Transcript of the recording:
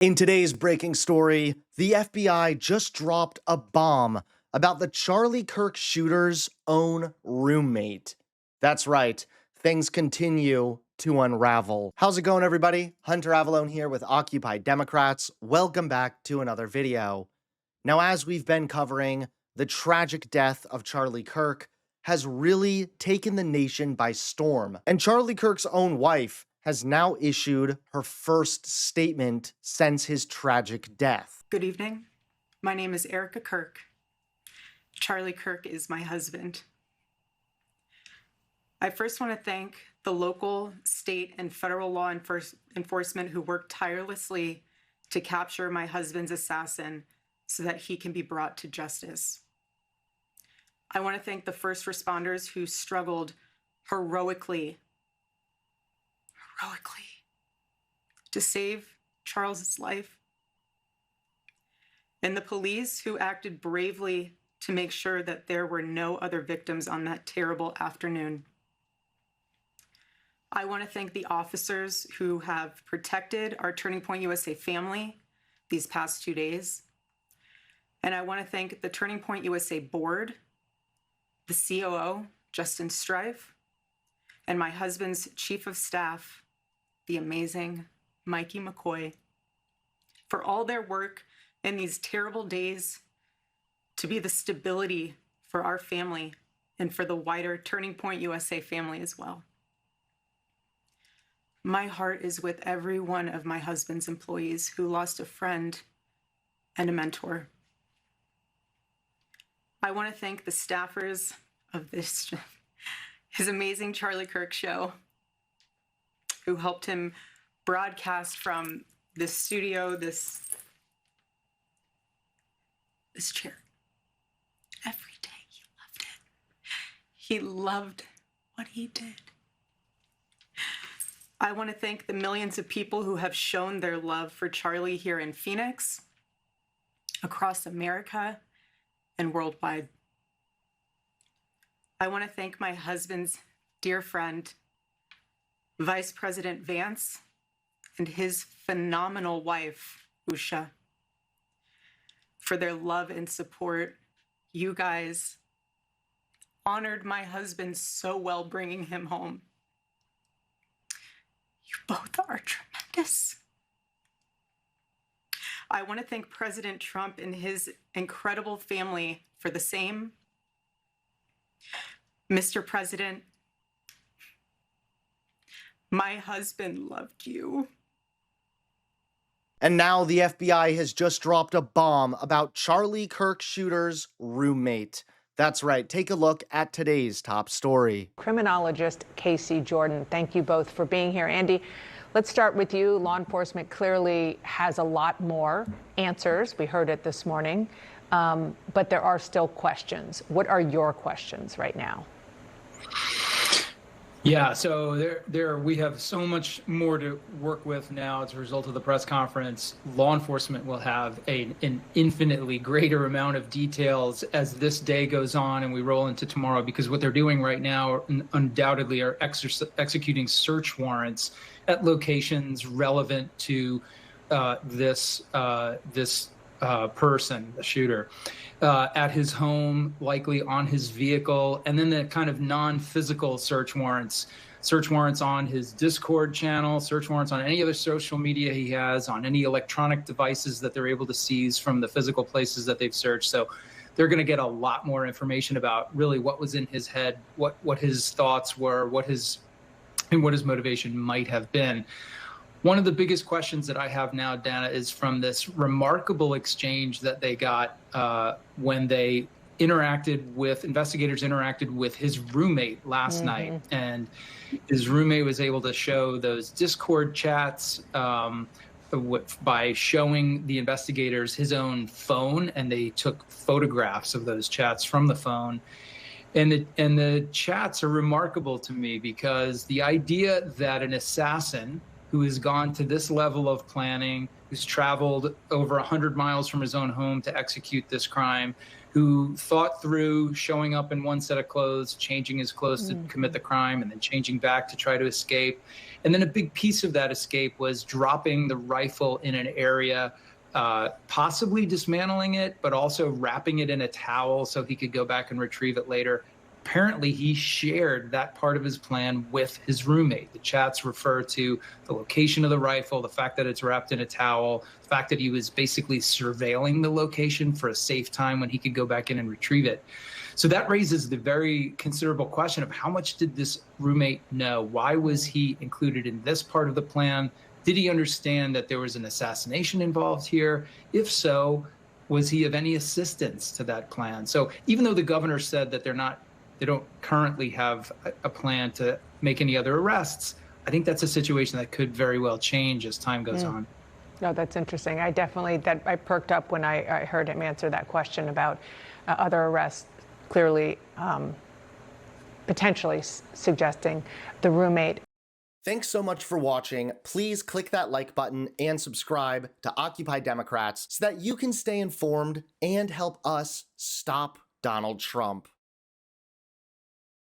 In today's breaking story, the FBI just dropped a bomb about the Charlie Kirk shooter's own roommate. That's right, things continue to unravel. How's it going, everybody? Hunter Avalone here with Occupy Democrats. Welcome back to another video. Now, as we've been covering, the tragic death of Charlie Kirk has really taken the nation by storm. And Charlie Kirk's own wife has now issued her first statement since his tragic death. Good evening. My name is Erika Kirk. Charlie Kirk is my husband. I first want to thank the local, state, and federal law enforcement who worked tirelessly to capture my husband's assassin so that he can be brought to justice. I want to thank the first responders who struggled heroically to save Charles's life, and the police who acted bravely to make sure that there were no other victims on that terrible afternoon. I want to thank the officers who have protected our Turning Point USA family these past 2 days. And I want to thank the Turning Point USA board, the COO, Justin Strife, and my husband's chief of staff, the amazing Mikey McCoy, for all their work in these terrible days to be the stability for our family and for the wider Turning Point USA family as well. My heart is with every one of my husband's employees who lost a friend and a mentor. I want to thank the staffers of his amazing Charlie Kirk show, who helped him broadcast from this studio, this chair. Every day he loved it. He loved what he did. I want to thank the millions of people who have shown their love for Charlie here in Phoenix, across America, and worldwide. I want to thank my husband's dear friend, Vice President Vance, and his phenomenal wife, Usha, for their love and support. You guys honored my husband so well, bringing him home. You both are tremendous. I want to thank President Trump and his incredible family for the same. Mr. President, my husband loved you. And now the FBI has just dropped a bomb about Charlie Kirk shooter's roommate. That's right, take a look at today's top story. Criminologist Casey Jordan, thank you both for being here. Andy, let's start with you. Law enforcement clearly has a lot more answers. We heard it this morning, but there are still questions. What are your questions right now? Yeah, so we have so much more to work with now as a result of the press conference. Law enforcement will have an infinitely greater amount of details as this day goes on and we roll into tomorrow, because what they're doing right now undoubtedly are executing search warrants at locations relevant to this person, the shooter, at his home, likely on his vehicle, and then the kind of non-physical search warrants on his Discord channel, search warrants on any other social media he has, on any electronic devices that they're able to seize from the physical places that they've searched. So they're going to get a lot more information about really what was in his head, what his thoughts were, what his motivation might have been. One of the biggest questions that I have now, Dana, is from this remarkable exchange that they got when investigators interacted with his roommate last night. And his roommate was able to show those Discord chats by showing the investigators his own phone, and they took photographs of those chats from the phone. And the chats are remarkable to me, because the idea that an assassin who has gone to this level of planning, who's traveled over 100 miles from his own home to execute this crime, who thought through showing up in one set of clothes, changing his clothes to commit the crime, and then changing back to try to escape. And then a big piece of that escape was dropping the rifle in an area, possibly dismantling it, but also wrapping it in a towel so he could go back and retrieve it later. Apparently, he shared that part of his plan with his roommate. The chats refer to the location of the rifle, the fact that it's wrapped in a towel, the fact that he was basically surveilling the location for a safe time when he could go back in and retrieve it. So that raises the very considerable question of how much did this roommate know? Why was he included in this part of the plan? Did he understand that there was an assassination involved here? If so, was he of any assistance to that plan? So even though the governor said that they don't currently have a plan to make any other arrests, I think that's a situation that could very well change as time goes on. No, that's interesting. I perked up when I heard him answer that question about other arrests, clearly potentially suggesting the roommate. Thanks so much for watching. Please click that like button and subscribe to Occupy Democrats so that you can stay informed and help us stop Donald Trump.